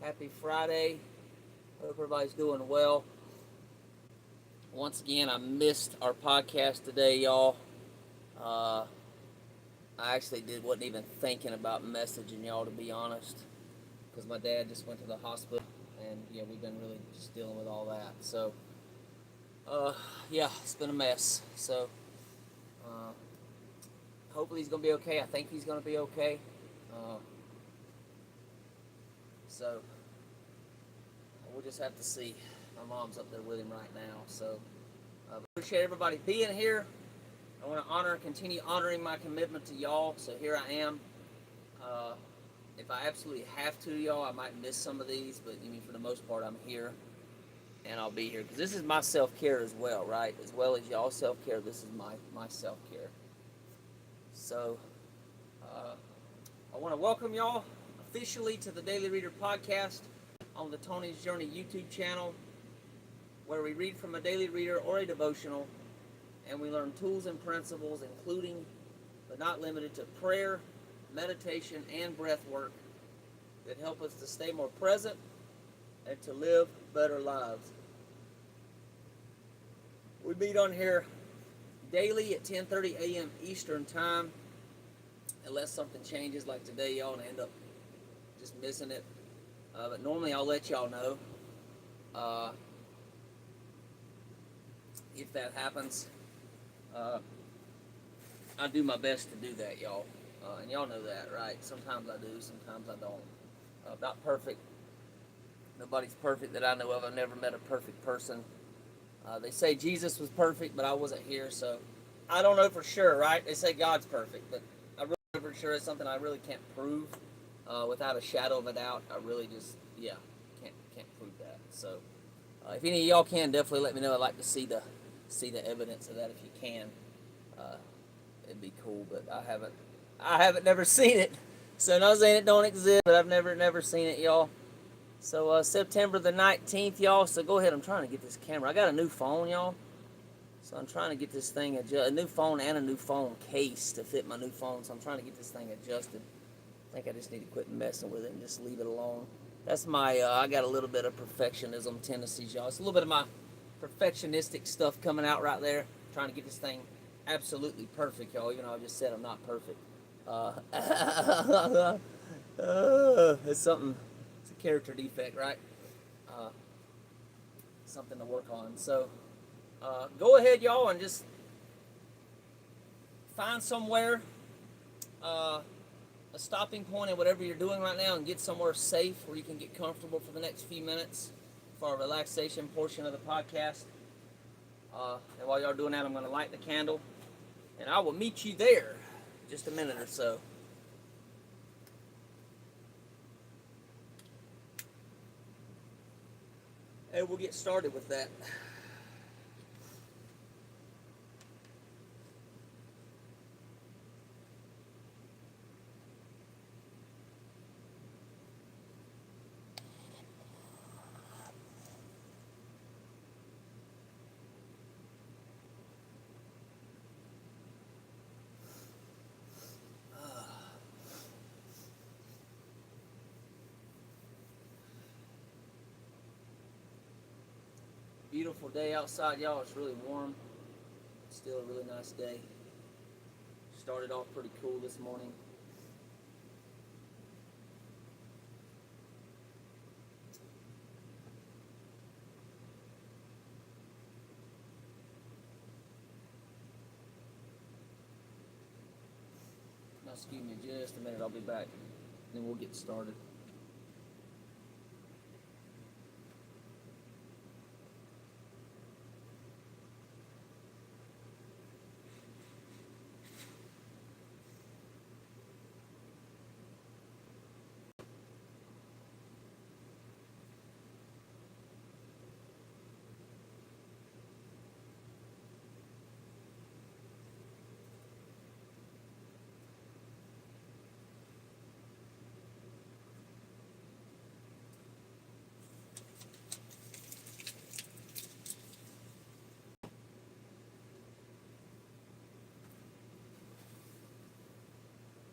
Happy Friday. Hope everybody's doing well. Once again, I missed our podcast today, y'all. I actually wasn't even thinking about messaging y'all, to be honest, because my dad just went to the hospital, and we've been really just dealing with all that. So, it's been a mess. So, hopefully he's gonna be okay. I think he's gonna be okay. So we'll just have to see. My mom's up there with him right now. So appreciate everybody being here. I want to continue honoring my commitment to y'all. So here I am. If I absolutely have to, y'all, I might miss some of these, but for the most part, I'm here, and I'll be here because this is my self-care as well, right? As well as y'all self-care, this is my self-care. So I want to welcome y'all officially to the Daily Reader podcast on the Tony's Journey YouTube channel, where we read from a daily reader or a devotional, and we learn tools and principles, including but not limited to prayer, meditation, and breath work that help us to stay more present and to live better lives. We meet on here daily at 10:30 a.m. Eastern Time, unless something changes like today, y'all, and I end up just missing it. But normally I'll let y'all know if that happens. I do my best to do that, y'all. And y'all know that, right? Sometimes I do, sometimes I don't. Not perfect. Nobody's perfect that I know of. I've never met a perfect person. They say Jesus was perfect, but I wasn't here, so I don't know for sure, right? They say God's perfect, but I really know for sure it's something I really can't prove without a shadow of a doubt. I really just, can't prove that. So if any of y'all can, definitely let me know. I'd like to see the evidence of that if you can. It'd be cool, but I haven't never seen it. So not saying it don't exist, but I've never seen it, y'all. So September the 19th, y'all. So go ahead. I'm trying to get this camera. I got a new phone, y'all. So I'm trying to get this thing a new phone and a new phone case to fit my new phone. So I'm trying to get this thing adjusted. I think I just need to quit messing with it and just leave it alone. That's my, I got a little bit of perfectionism tendencies, y'all. It's a little bit of my perfectionistic stuff coming out right there. Trying to get this thing absolutely perfect, y'all, even though I just said I'm not perfect. It's something, it's a character defect, right? Something to work on. So, go ahead, y'all, and just find somewhere, a stopping point in whatever you're doing right now, and get somewhere safe where you can get comfortable for the next few minutes for our relaxation portion of the podcast. And while y'all doing that, I'm going to light the candle, and I will meet you there in just a minute or so. And we'll get started with that. Beautiful day outside, y'all. It's really warm. Still a really nice day. Started off pretty cool this morning. Now, excuse me just a minute. I'll be back. Then we'll get started.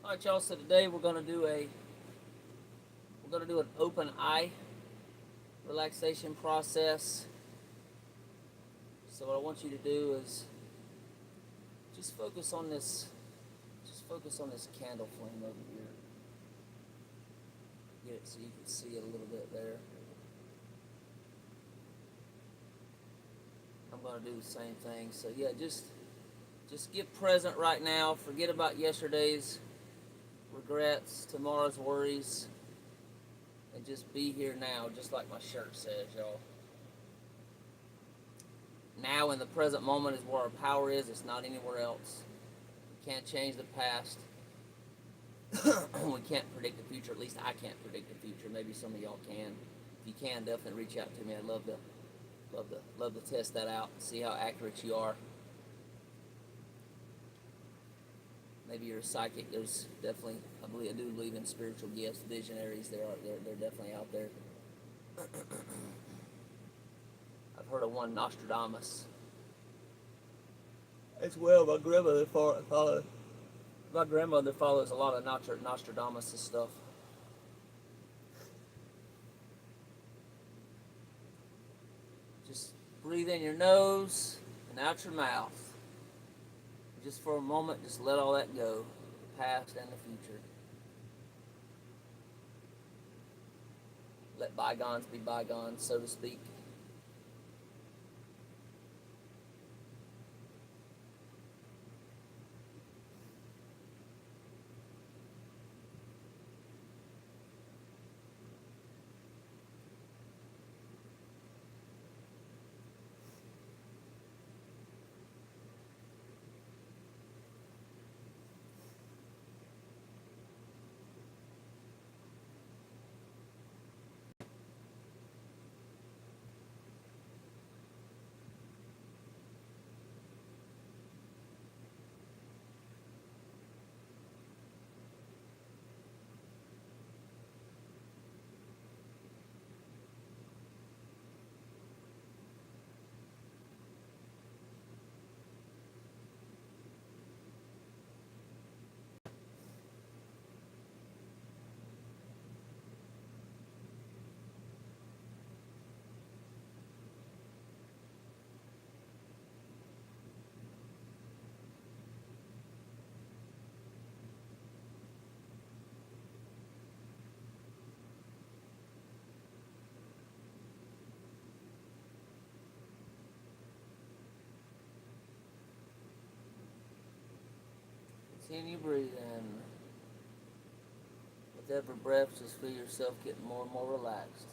All right, y'all. So today we're gonna We're going to do an open eye relaxation process. So what I want you to do is just focus on this. Just focus on this candle flame over here. Get it so you can see it a little bit there. I'm going to do the same thing. So yeah, just get present right now. Forget about yesterday's regrets, tomorrow's worries, and just be here now, just like my shirt says, y'all. Now in the present moment is where our power is. It's not anywhere else. We can't change the past. We can't predict the future. At least I can't predict the future. Maybe some of y'all can. If you can, definitely reach out to me. I'd love to test that out and see how accurate you are. Maybe you're a psychic. There's definitely, I do believe in spiritual gifts, visionaries. They're definitely out there. I've heard of one, Nostradamus. As well, my grandmother follows a lot of Nostradamus stuff. Just breathe in your nose and out your mouth. Just for a moment, just let all that go, the past and the future. Let bygones be bygones, so to speak. Continue breathing. With every breath, just feel yourself getting more and more relaxed.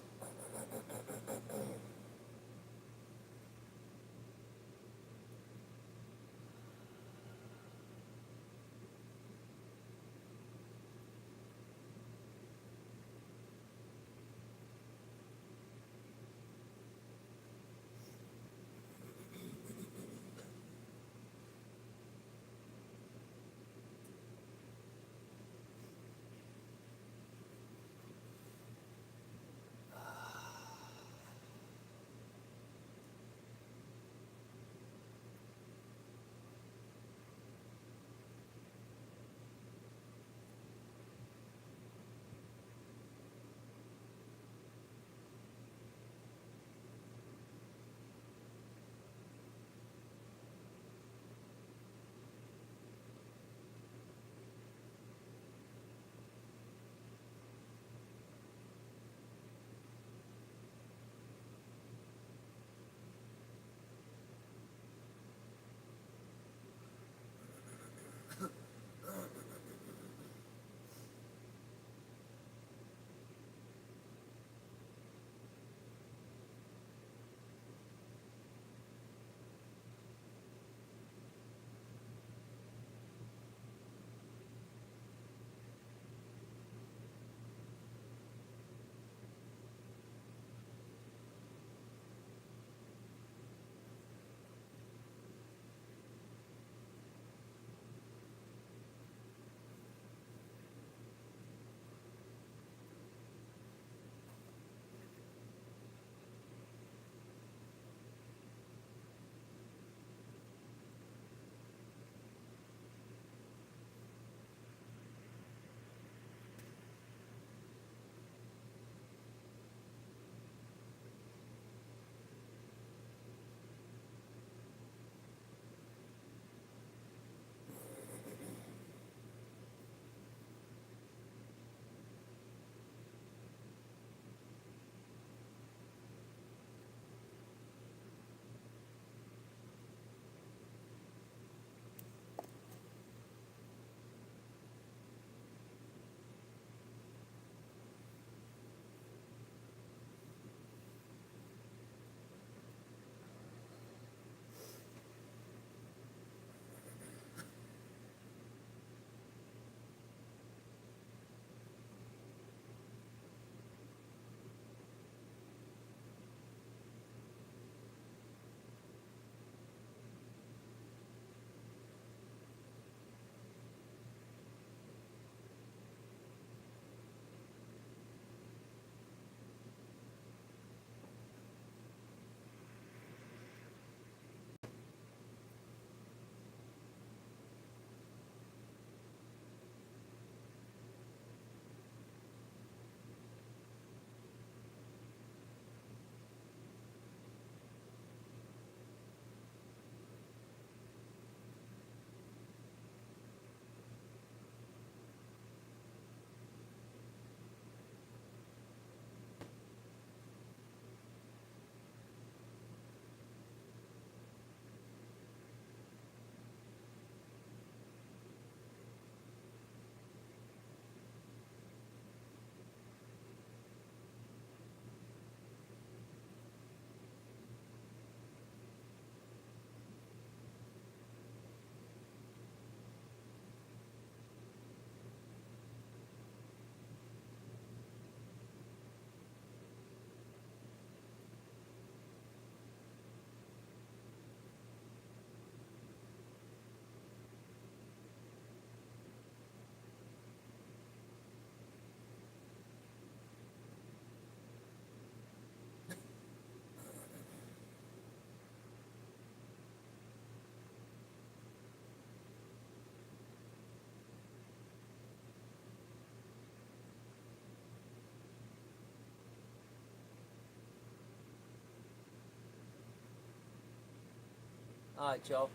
Alright, y'all.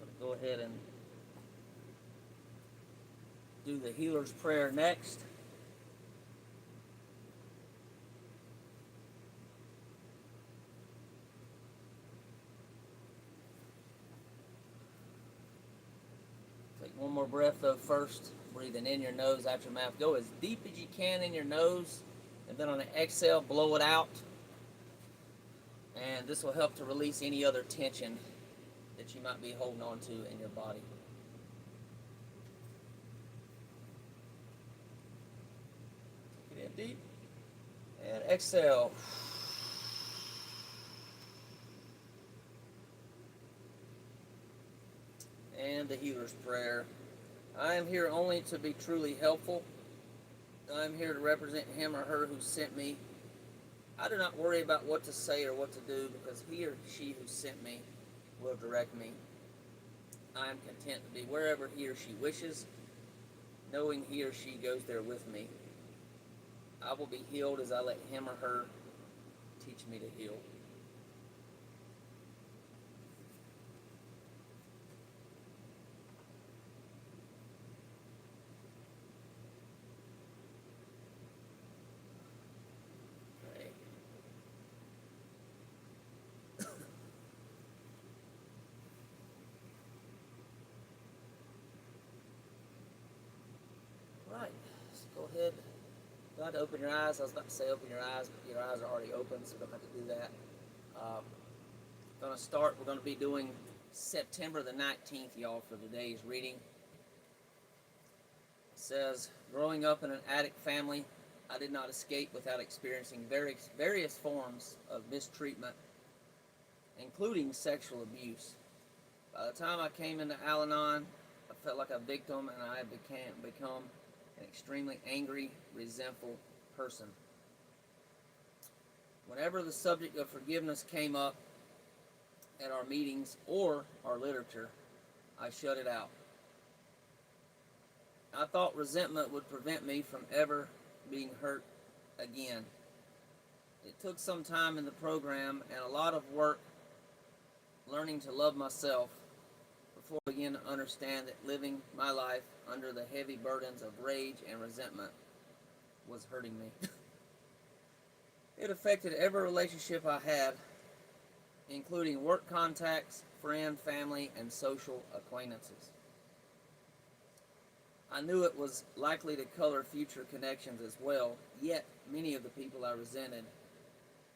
I'm going to go ahead and do the healer's prayer next. Take one more breath though first, breathing in your nose, out your mouth. Go as deep as you can in your nose, and then on an exhale, blow it out. And this will help to release any other tension that you might be holding on to in your body. Take it in deep, and exhale. And the healer's prayer. I am here only to be truly helpful. I am here to represent him or her who sent me. I do not worry about what to say or what to do, because he or she who sent me will direct me. I am content to be wherever he or she wishes, knowing he or she goes there with me. I will be healed as I let him or her teach me to heal. Right, so go ahead. You don't have to open your eyes. I was about to say open your eyes, but your eyes are already open, so you don't have to do that. Going to start, we're going to be doing September the 19th, y'all, for today's reading. It says, growing up in an addict family, I did not escape without experiencing various forms of mistreatment, including sexual abuse. By the time I came into Al-Anon, I felt like a victim, and I had become an extremely angry, resentful person. Whenever the subject of forgiveness came up at our meetings or our literature, I shut it out. I thought resentment would prevent me from ever being hurt again. It took some time in the program and a lot of work learning to love myself before I began to understand that living my life under the heavy burdens of rage and resentment was hurting me. It affected every relationship I had, including work contacts, friend, family, and social acquaintances. I knew it was likely to color future connections as well, yet many of the people I resented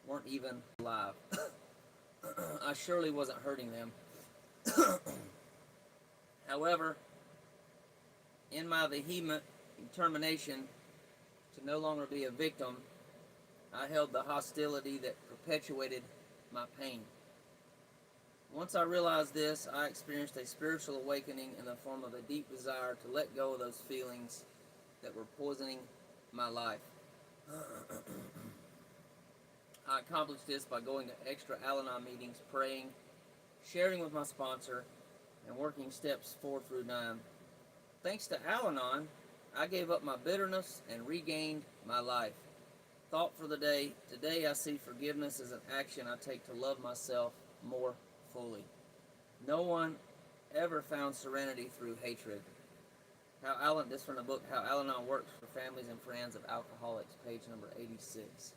weren't even alive. I surely wasn't hurting them. However, in my vehement determination to no longer be a victim, I held the hostility that perpetuated my pain. Once I realized this, I experienced a spiritual awakening in the form of a deep desire to let go of those feelings that were poisoning my life. I accomplished this by going to extra Al-Anon meetings, praying, sharing with my sponsor, and working steps 4 through 9. Thanks to Al-Anon, I gave up my bitterness and regained my life. Thought for the day. Today I see forgiveness as an action I take to love myself more fully. No one ever found serenity through hatred. This from the book, How Al-Anon Works for Families and Friends of Alcoholics, page number 86.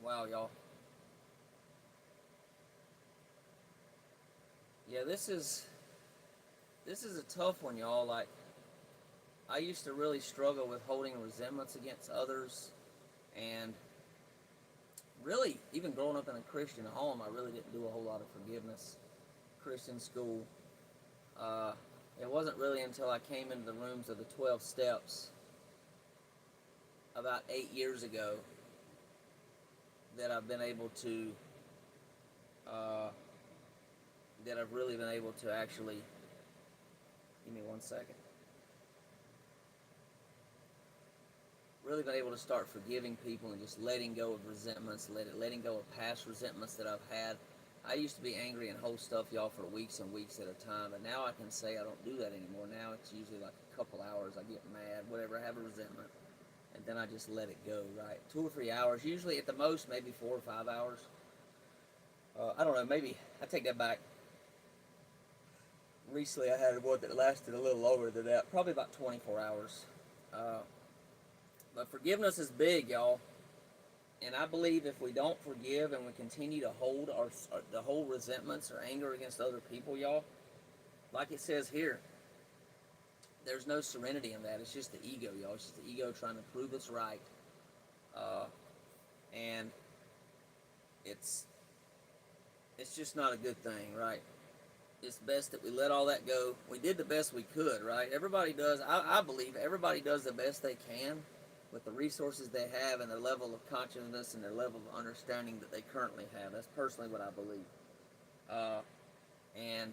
Wow, y'all. Yeah, this is a tough one, y'all. Like, I used to really struggle with holding resentments against others, and really, even growing up in a Christian home, I really didn't do a whole lot of forgiveness. Christian school. It wasn't really until I came into the rooms of the 12 steps about 8 years ago that I've been able to, that I've really been able to actually, give me 1 second, really been able to start forgiving people and just letting go of resentments, letting go of past resentments that I've had. I used to be angry and hold stuff, y'all, for weeks and weeks at a time, but now I can say I don't do that anymore. Now it's usually like a couple hours, I get mad, whatever, I have a resentment, and then I just let it go, right? 2 or 3 hours, usually at the most, maybe 4 or 5 hours. I don't know, maybe, I take that back. Recently I had one that lasted a little longer than that, probably about 24 hours. But forgiveness is big, y'all. And I believe if we don't forgive and we continue to hold the whole resentments or anger against other people, y'all, like it says here, there's no serenity in that. It's just the ego, y'all. It's just the ego trying to prove it's right. And it's just not a good thing, right? It's best that we let all that go. We did the best we could, right? Everybody does. I believe everybody does the best they can with the resources they have and their level of consciousness and their level of understanding that they currently have. That's personally what I believe. And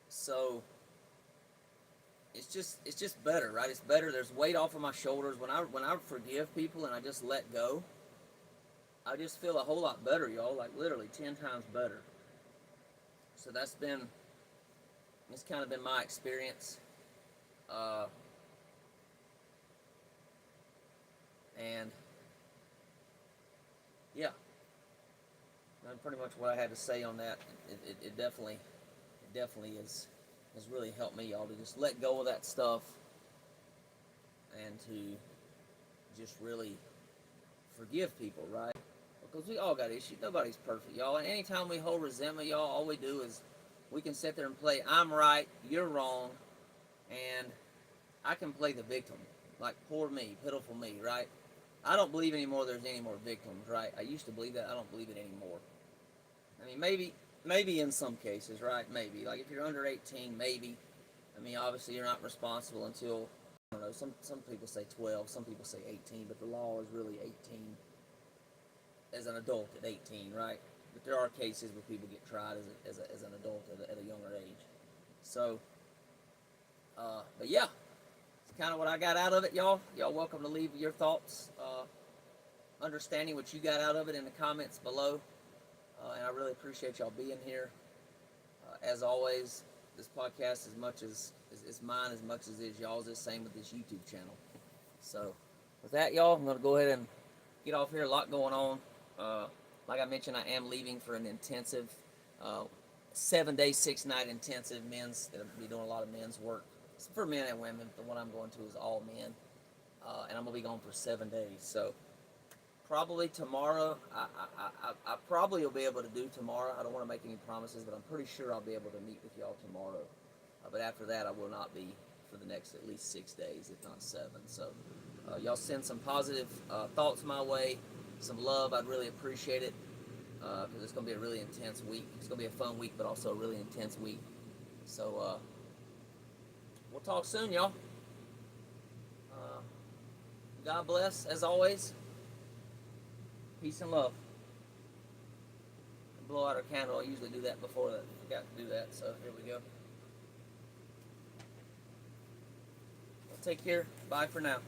so it's just better, right? It's better. There's weight off of my shoulders when I forgive people and I just let go. I just feel a whole lot better, y'all. Like literally 10 times better. So it's kind of been my experience. And yeah, that's pretty much what I had to say on that. It definitely has really helped me, y'all, to just let go of that stuff and to just really forgive people, right? Because we all got issues. Nobody's perfect, y'all. And anytime we hold resentment, y'all, all we do is we can sit there and play I'm right, you're wrong, and I can play the victim. Like, poor me, pitiful me, right? I don't believe anymore there's any more victims, right? I used to believe that. I don't believe it anymore. I mean, maybe in some cases, right? Maybe. Like, if you're under 18, maybe. I mean, obviously, you're not responsible until, I don't know, some people say 12, some people say 18, but the law is really 18 as an adult at 18, right? But there are cases where people get tried as an adult at a younger age. So, but yeah, it's kind of what I got out of it, y'all. Y'all welcome to leave your thoughts, understanding what you got out of it in the comments below. And I really appreciate y'all being here. As always, this podcast as much as it's mine as much as it is y'all's. The same with this YouTube channel. So, with that, y'all, I'm going to go ahead and get off here. A lot going on. Like I mentioned, I am leaving for an intensive 7-day, 6-night intensive men's. It'll be doing a lot of men's work. It's for men and women. The one I'm going to is all men. And I'm going to be gone for 7 days. So, probably tomorrow, I probably will be able to do tomorrow. I don't want to make any promises, but I'm pretty sure I'll be able to meet with y'all tomorrow. But after that, I will not be for the next at least 6 days, if not 7. So, y'all send some positive thoughts my way, some love. I'd really appreciate it, because it's going to be a really intense week. It's going to be a fun week, but also a really intense week. So, we'll talk soon, y'all. God bless, as always. Peace and love. Blow out our candle. I usually do that before that. I forgot to do that, so here we go. Well, take care. Bye for now.